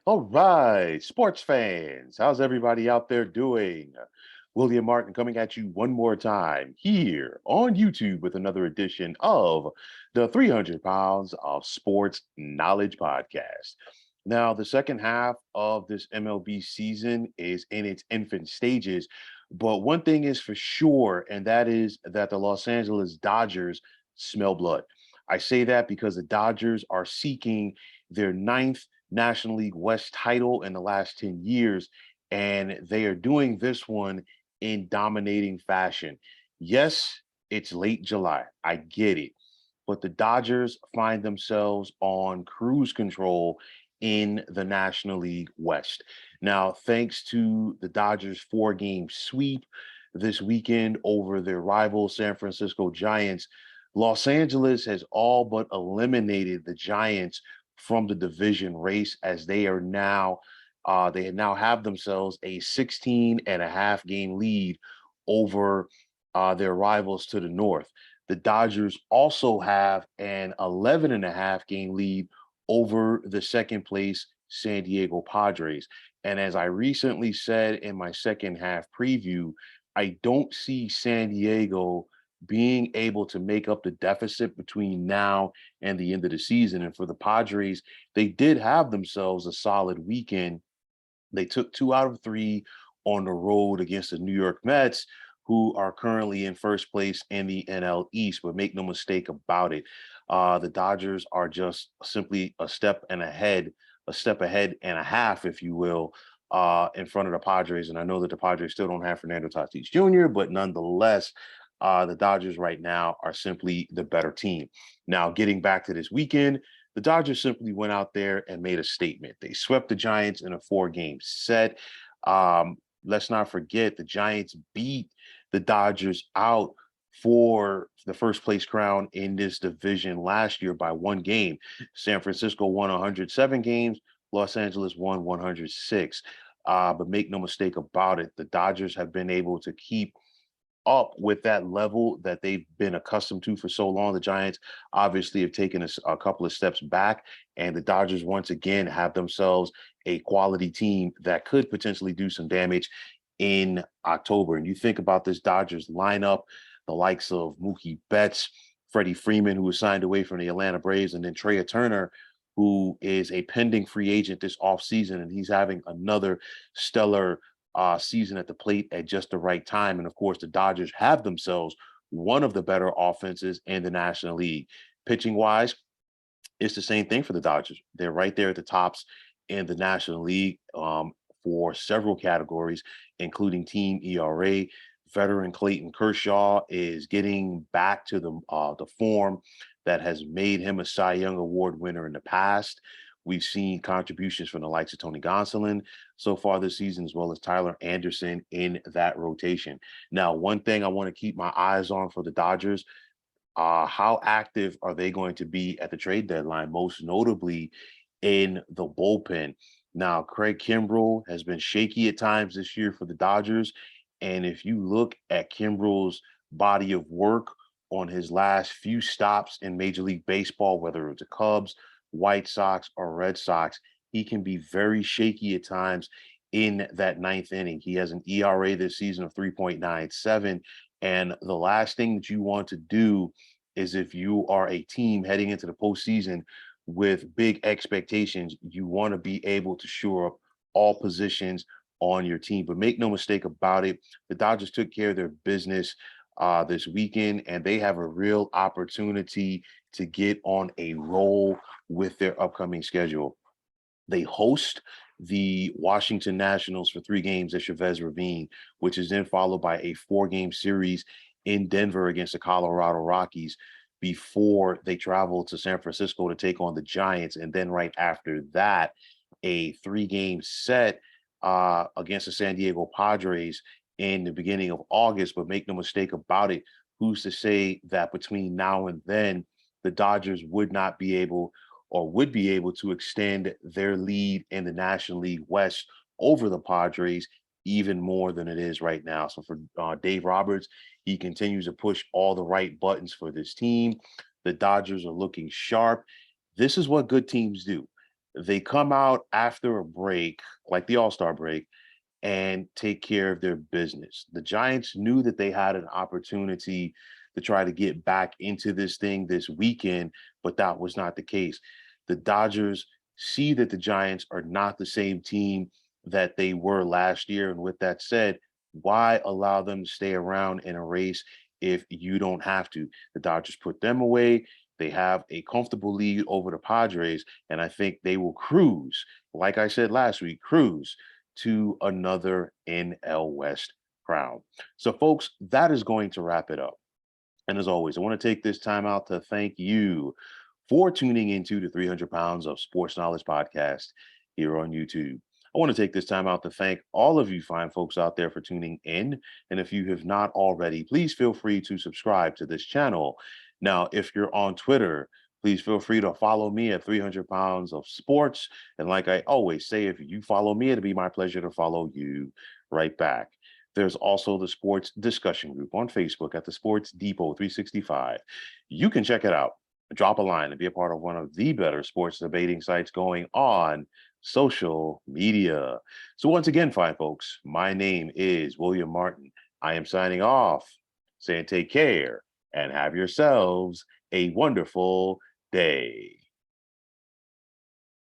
All right, sports fans, how's everybody out there doing? William Martin coming at you one more time here on YouTube with another edition of the 300 Pounds of Sports Knowledge Podcast. Now, the second half of this MLB season is in its infant stages, but one thing is for sure, and that is that the Los Angeles Dodgers smell blood. I say that because the Dodgers are seeking their ninth National League West title in the last 10 years, and they are doing this one in dominating fashion. Yes, it's late July. I get it. But the Dodgers find themselves on cruise control in the National League West. Now, thanks to the Dodgers' four-game sweep this weekend over their rival San Francisco Giants, Los Angeles has all but eliminated the Giants from the division race as they now have themselves a 16 and a half game lead over their rivals to the north. The Dodgers also have an 11 and a half game lead over the second place San Diego Padres. And as I recently said in my second half preview, I don't see San Diego being able to make up the deficit between now and the end of the season. And for the Padres, they did have themselves a solid weekend. They took 2 out of 3 on the road against the New York Mets, who are currently in first place in the NL East. But make no mistake about it, the Dodgers are just simply a step ahead and a half, if you will, in front of the Padres. And I know that the Padres still don't have Fernando Tatis Jr., but nonetheless, the Dodgers right now are simply the better team. Now, getting back to this weekend, the Dodgers simply went out there and made a statement. They swept the Giants in a 4-game set. Let's not forget the Giants beat the Dodgers out for the first place crown in this division last year by 1 game. San Francisco won 107 games. Los Angeles won 106. But make no mistake about it, the Dodgers have been able to keep up with that level that they've been accustomed to for so long. The Giants obviously have taken a couple of steps back, and the Dodgers once again have themselves a quality team that could potentially do some damage in October. And you think about this Dodgers lineup, the likes of Mookie Betts, Freddie Freeman, who was signed away from the Atlanta Braves, and then Trey Turner, who is a pending free agent this offseason, and he's having another stellar season at the plate at just the right time. And of course, the Dodgers have themselves one of the better offenses in the National League. Pitching wise, it's the same thing for the Dodgers. They're right there at the tops in the National League for several categories, including team ERA. Veteran Clayton Kershaw is getting back to the form that has made him a Cy Young Award winner in the past. We've seen contributions from the likes of Tony Gonsolin so far this season, as well as Tyler Anderson in that rotation. Now, one thing I want to keep my eyes on for the Dodgers, how active are they going to be at the trade deadline, most notably in the bullpen? Now, Craig Kimbrell has been shaky at times this year for the Dodgers. And if you look at Kimbrell's body of work on his last few stops in Major League Baseball, whether it's the Cubs, White Sox, or Red Sox, he can be very shaky at times in that ninth inning. He has an ERA this season of 3.97. And the last thing that you want to do is, if you are a team heading into the postseason with big expectations, you want to be able to shore up all positions on your team. But make no mistake about it, the Dodgers took care of their business this weekend, and they have a real opportunity to get on a roll with their upcoming schedule. They host the Washington Nationals for 3 games at Chavez Ravine, which is then followed by a 4-game series in Denver against the Colorado Rockies before they travel to San Francisco to take on the Giants. And then right after that, a 3-game set against the San Diego Padres in the beginning of August. But make no mistake about it, who's to say that between now and then the Dodgers would not be able or would be able to extend their lead in the National League West over the Padres even more than it is right now. So for Dave Roberts, he continues to push all the right buttons for this team. The Dodgers are looking sharp. This is what good teams do. They come out after a break, like the All-Star break, and take care of their business. The Giants knew that they had an opportunity to try to get back into this thing this weekend, but that was not the case. The Dodgers see that the Giants are not the same team that they were last year. And with that said, why allow them to stay around in a race if you don't have to? The Dodgers put them away. They have a comfortable lead over the Padres, and I think they will cruise, like I said last week, cruise to another NL West crown. So, folks, that is going to wrap it up. And as always, I want to take this time out to thank you for tuning into the 300 Pounds of Sports Knowledge podcast here on YouTube. I want to take this time out to thank all of you fine folks out there for tuning in. And if you have not already, please feel free to subscribe to this channel. Now, if you're on Twitter, please feel free to follow me at 300 Pounds of Sports. And like I always say, if you follow me, it'll be my pleasure to follow you right back. There's also the sports discussion group on Facebook at the Sports Depot 365. You can check it out, drop a line, and be a part of one of the better sports debating sites going on social media. So once again, fine folks, my name is William Martin. I am signing off, saying take care and have yourselves a wonderful day.